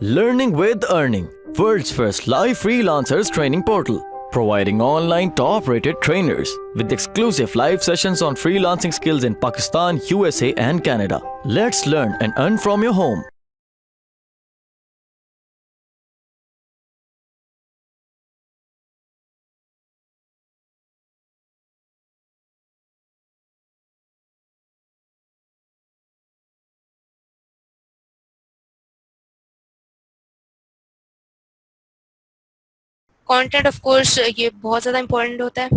Learning with Earning, world's first live freelancers training portal, providing online top-rated trainers with exclusive live sessions on freelancing skills in Pakistan, USA and Canada. Let's learn and earn from your home. Content of course ये बहुत ज़्यादा important होता है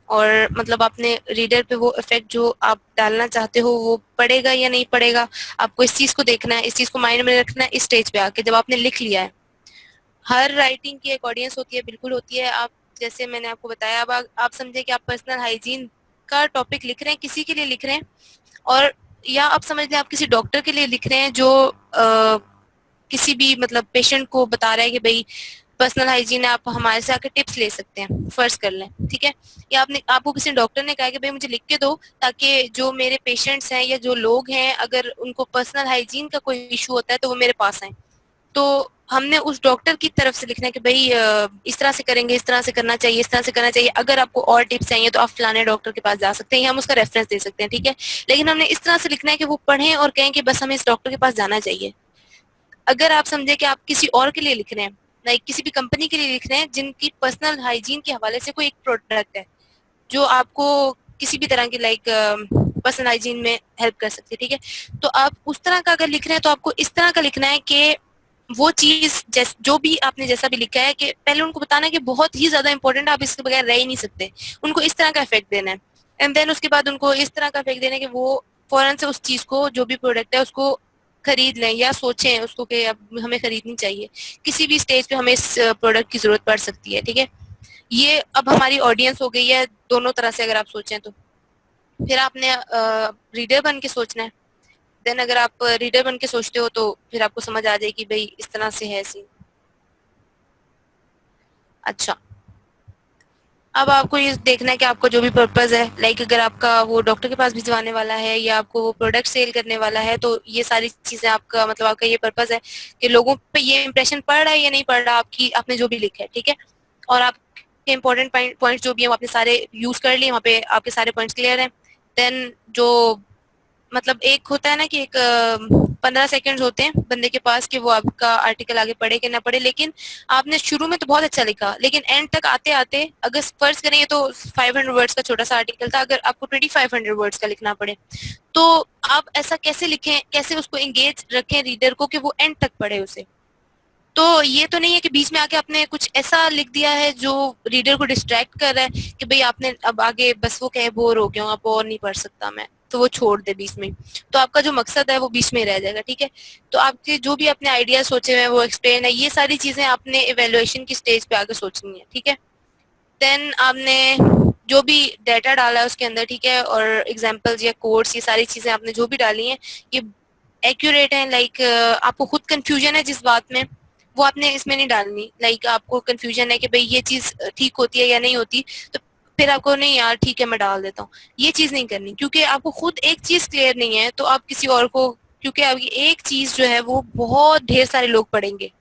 और मतलब आपने reader पे वो इफेक्ट जो आप डालना चाहते हो वो पड़ेगा या नहीं पड़ेगा, आपको इस चीज़ को देखना है, इस चीज़ को माइंड में रखना है इस स्टेज पे आके जब आपने लिख लिया है। हर राइटिंग की एक ऑडियंस होती है, बिल्कुल होती है। आप जैसे मैंने आपको बताया, अब आप समझे कि आप पर्सनल हाइजीन का टॉपिक लिख रहे हैं, किसी के लिए लिख रहे हैं, और या आप समझ लें आप किसी डॉक्टर के लिए लिख रहे हैं जो किसी भी मतलब पेशेंट को बता रहा है कि भाई पर्सनल हाइजीन है, आप हमारे से आकर टिप्स ले सकते हैं, फर्ज कर लें, ठीक है। या आपको किसी डॉक्टर ने कहा कि भाई मुझे लिख के दो ताकि जो मेरे पेशेंट्स हैं या जो लोग हैं अगर उनको पर्सनल हाइजीन का कोई इशू होता है तो वो मेरे पास आए। तो हमने उस डॉक्टर की तरफ से लिखना है कि भाई इस तरह से करेंगे, इस तरह से करना चाहिए, इस तरह से करना चाहिए, अगर आपको और टिप्स चाहिए तो आप फलाने डॉक्टर के पास जा सकते हैं या हम उसका रेफरेंस दे सकते हैं, ठीक है। लेकिन हमने इस तरह से लिखना है कि वो पढ़ें और कहें कि बस हमें इस डॉक्टर के पास जाना चाहिए। अगर आप समझे कि आप किसी और के लिए लिख रहे हैं, लाइक किसी भी कंपनी के लिए लिख रहे हैं जिनकी पर्सनल हाइजीन के हवाले से कोई एक प्रोडक्ट है जो आपको किसी भी तरह की लाइक पर्सनल हाइजीन में हेल्प कर सकती है, ठीक है। तो आप उस तरह का अगर लिख रहे हैं तो आपको इस तरह का लिखना है कि वो चीज जो भी आपने जैसा भी लिखा है कि पहले उनको बताना है कि बहुत ही ज्यादा इंपॉर्टेंट, आप इसके बगैर रह ही नहीं सकते, उनको इस तरह का इफेक्ट देना है। एंड देन उसके बाद उनको इस तरह का इफेक्ट देना है कि वो फौरन से उस चीज को, जो भी प्रोडक्ट है उसको खरीद लें या सोचें उसको कि अब हमें खरीदनी चाहिए, किसी भी स्टेज पे हमें इस प्रोडक्ट की जरूरत पड़ सकती है, ठीक है। ये अब हमारी ऑडियंस हो गई है दोनों तरह से अगर आप सोचें तो। फिर आपने रीडर बन के सोचना है। देन अगर आप रीडर बन के सोचते हो तो फिर आपको समझ आ जाएगी भाई इस तरह से है सीन। अच्छा, अब आपको ये देखना है कि आपका जो भी पर्पस है, लाइक अगर आपका वो डॉक्टर के पास भिजवाने वाला है या आपको वो प्रोडक्ट सेल करने वाला है, तो ये सारी चीजें आपका मतलब आपका ये पर्पस है कि लोगों पे ये इंप्रेशन पड़ रहा है या नहीं पड़ रहा आपकी, आपने जो भी लिखा है, ठीक है। और आपके इंपॉर्टेंट पॉइंट्स जो भी है वो आपने सारे यूज कर लिए, वहाँ पे आपके सारे पॉइंट्स क्लियर हैं। देन जो मतलब एक होता है ना कि एक 15 सेकेंड्स होते हैं बंदे के पास कि वो आपका आर्टिकल आगे पढ़े कि ना पढ़े, लेकिन आपने शुरू में तो बहुत अच्छा लिखा लेकिन एंड तक आते आते अगर फर्ज करें ये तो 500 वर्ड्स का छोटा सा आर्टिकल था, अगर आपको 2500 वर्ड्स का लिखना पड़े तो आप ऐसा कैसे लिखें, कैसे उसको एंगेज रखें रीडर को कि वो एंड तक पढ़े उसे। तो ये तो नहीं है कि बीच में आके आपने कुछ ऐसा लिख दिया है जो रीडर को डिस्ट्रैक्ट कर रहा है कि भाई आपने अब आगे बस वो कहे बोर हो गया हूँ अब और नहीं पढ़ सकता मैं, तो वो छोड़ दे बीच में। तो आपका जो मकसद है वो बीच में ही रह जाएगा, ठीक है। तो आपके जो भी अपने आइडिया सोचे हुए हैं वो एक्सप्लेन है, ये सारी चीजें आपने इवेल्युएशन की स्टेज पे आके सोचनी है, ठीक है। देन आपने जो भी डाटा डाला है उसके अंदर, ठीक है, और एग्जाम्पल्स या कोड्स, ये सारी चीजें आपने जो भी डाली हैं ये एक्यूरेट है, लाइक आपको खुद कंफ्यूजन है जिस बात में, वो आपने इसमें नहीं डालनी। लाइक आपको कंफ्यूजन है कि भाई ये चीज ठीक होती है या नहीं होती, तो फिर आपको नहीं यार ठीक है मैं डाल देता हूँ, ये चीज नहीं करनी, क्योंकि आपको खुद एक चीज क्लियर नहीं है तो आप किसी और को, क्योंकि आपकी एक चीज जो है वो बहुत ढेर सारे लोग पढ़ेंगे,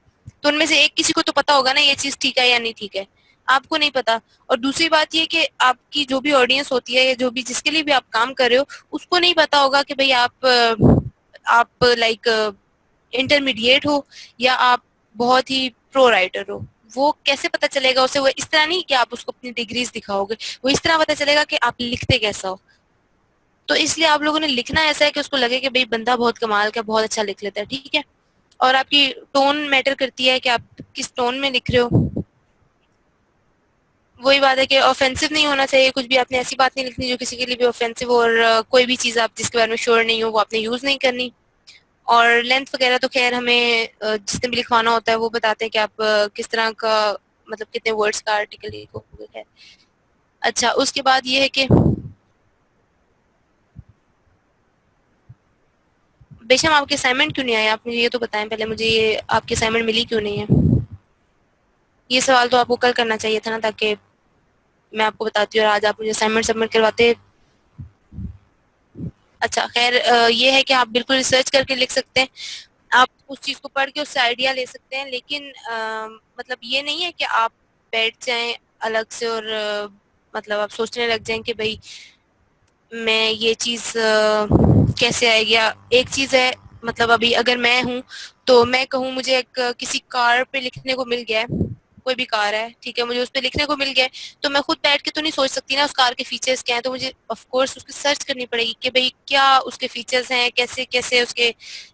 तो उनमें से एक किसी को तो पता होगा ना ये चीज ठीक है या नहीं ठीक है, आपको नहीं पता। और दूसरी बात ये कि आपकी जो भी ऑडियंस होती है या जो भी जिसके लिए भी आप काम कर रहे हो उसको नहीं पता होगा कि भाई आप लाइक इंटरमीडिएट हो या आप बहुत ही प्रो राइटर हो। वो कैसे पता चलेगा उसे, वो इस तरह नहीं कि आप उसको अपनी डिग्रीज दिखाओगे, वो इस तरह पता चलेगा कि आप लिखते कैसा हो। तो इसलिए आप लोगों ने लिखना ऐसा है कि उसको लगे कि भाई बंदा बहुत कमाल का, बहुत अच्छा लिख लेता है, ठीक है। और आपकी टोन मैटर करती है कि आप किस टोन में लिख रहे हो। वही बात है कि ऑफेंसिव नहीं होना चाहिए, कुछ भी आपने ऐसी बात नहीं लिखनी जो किसी के लिए भी ऑफेंसिव हो, और कोई भी चीज़ आप जिसके बारे में श्योर नहीं हो वो आपने यूज़ नहीं करनी। और लेंथ वगैरह तो खैर हमें जिसने भी लिखवाना होता है वो बताते हैं कि आप किस तरह का मतलब कितने वर्ड्स का आर्टिकल लिखोगे, खैर। अच्छा, उसके बाद ये है कि बेशम आपके असाइनमेंट क्यों नहीं आए, आप मुझे ये तो बताएं पहले, मुझे ये आपकी असाइनमेंट मिली क्यों नहीं है। ये सवाल तो आपको कल करना चाहिए था ना, ताकि मैं आपको बताती हूँ और आज आप मुझे असाइनमेंट सबमिट करवाते। अच्छा खैर, ये है कि आप बिल्कुल रिसर्च करके लिख सकते हैं। आप उस चीज को पढ़ के उससे आइडिया ले सकते हैं, लेकिन मतलब ये नहीं है कि आप बैठ जाएं अलग से और मतलब आप सोचने लग जाएं कि भाई मैं ये चीज कैसे आएगी। एक चीज है, मतलब अभी अगर मैं हूँ तो मैं कहूँ मुझे एक किसी कार पे लिखने को मिल गया है, कोई भी कार है, ठीक है, मुझे उस पे लिखने को मिल गया है, तो मैं खुद बैठ के तो नहीं सोच सकती ना उस कार के फीचर्स क्या हैं, तो मुझे ऑफ कोर्स उसकी सर्च करनी पड़ेगी कि भाई क्या उसके फीचर्स हैं, कैसे कैसे उसके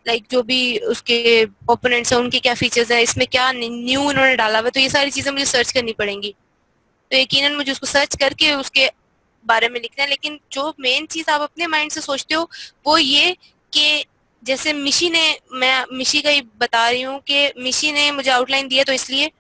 लाइक जो भी उसके ओपोनेंट्स हैं उनके क्या फीचर्स हैं, इसमें क्या न्यू उन्होंने डाला हुआ है, तो ये सारी चीजें मुझे सर्च करनी पड़ेंगी। तो यकीनन मुझे उसको सर्च करके उसके बारे में लिखना है। लेकिन जो मेन चीज आप अपने माइंड से सोचते हो वो ये कि जैसे मिशी ने, मैं मिशी का ही बता रही हूँ कि मिशी ने मुझे आउटलाइन दिया तो इसलिए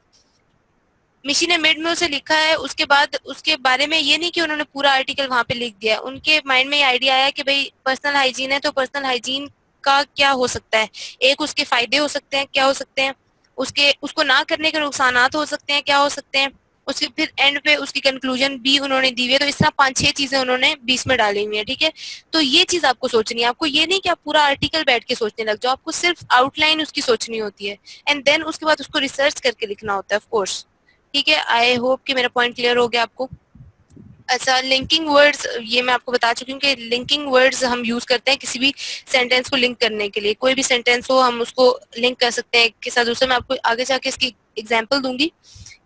मिशी ने मिड में उसे लिखा है, उसके बाद उसके बारे में ये नहीं कि उन्होंने पूरा आर्टिकल वहां पे लिख दिया, उनके माइंड में ये आइडिया आया कि भाई पर्सनल हाइजीन है तो पर्सनल हाइजीन का क्या हो सकता है, एक उसके फायदे हो सकते हैं, क्या हो सकते हैं उसके, उसको ना करने के नुकसानात हो सकते हैं, क्या हो सकते हैं उसके, फिर एंड पे उसकी कंक्लूजन भी उन्होंने दी हुई है। तो इस तरह 5-6 चीजें उन्होंने 20 में डाली हुई है, ठीक है। तो ये चीज आपको सोचनी है, आपको ये नहीं कि आप पूरा आर्टिकल बैठ के सोचने लग जाओ, आपको सिर्फ आउटलाइन उसकी सोचनी होती है एंड देन उसके बाद उसको रिसर्च करके लिखना होता है ऑफ कोर्स। ठीक है, आई होप कि मेरा पॉइंट क्लियर हो गया आपको। अच्छा, लिंकिंग वर्ड्स, ये मैं आपको बता चुकी हूँ कि लिंकिंग वर्ड्स हम यूज करते हैं किसी भी सेंटेंस को लिंक करने के लिए, कोई भी सेंटेंस हो हम उसको लिंक कर सकते हैं एक के साथ दूसरे। मैं आपको आगे जाके इसकी एग्जांपल दूंगी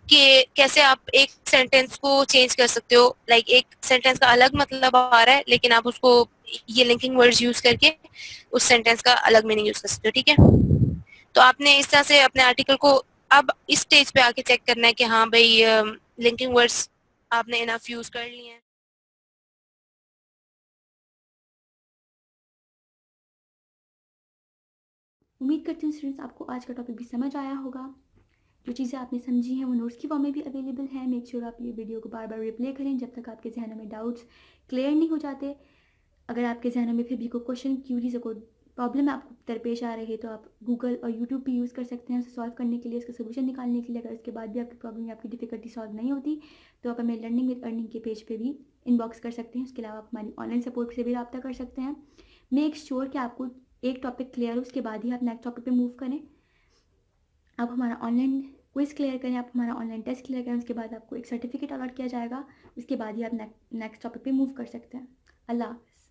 कि कैसे आप एक सेंटेंस को चेंज कर सकते हो, लाइक एक सेंटेंस का अलग मतलब आ रहा है लेकिन आप उसको ये लिंकिंग वर्ड्स यूज करके उस सेंटेंस का अलग मीनिंग यूज कर सकते हो, ठीक है। तो आपने इस तरह से अपने आर्टिकल को अब इस स्टेज पे आके चेक करना है कि हाँ भाई लिंकिंग वर्ड्स आपने इनफ यूज कर लिए हैं। उम्मीद करती हूँ स्टूडेंट्स आपको आज का टॉपिक भी समझ आया होगा। जो चीज़ें आपने समझी हैं वो नोट्स की फॉर्म में भी अवेलेबल है। मेक श्योर आप ये वीडियो को बार बार रिप्ले करें जब तक आपके जहनों में डाउट्स क्लियर नहीं हो जाते। अगर आपके जहनों में फिर भी कोई क्वेश्चन, क्यूरीज, कोई प्रॉब्लम आपको दरपेश आ रही है तो आप गूगल और यूट्यूब भी यूज़ कर सकते हैं उसे सॉल्व करने के लिए, उसका सोल्यूशन निकालने के लिए। अगर उसके बाद भी आपकी प्रॉब्लम या आपकी डिफिकल्टी सॉल्व नहीं होती तो आप हमें लर्निंग विद अर्निंग के पेज पे भी इनबॉक्स कर सकते हैं। उसके अलावा आप हमारी ऑनलाइन सपोर्ट से भी रब्ता कर सकते हैं। मेक श्योर कि आपको एक टॉपिक क्लियर हो, उसके बाद ही आप नेक्स्ट टॉपिक पे मूव करें। आप हमारा ऑनलाइन क्विज क्लियर करें, आप हमारा ऑनलाइन टेस्ट क्लियर करें, उसके बाद आपको एक सर्टिफिकेट अलॉट किया जाएगा। उसके बाद ही आप नेक्स्ट टॉपिक पे मूव कर सकते हैं। अल्लाह हाफ़िज़।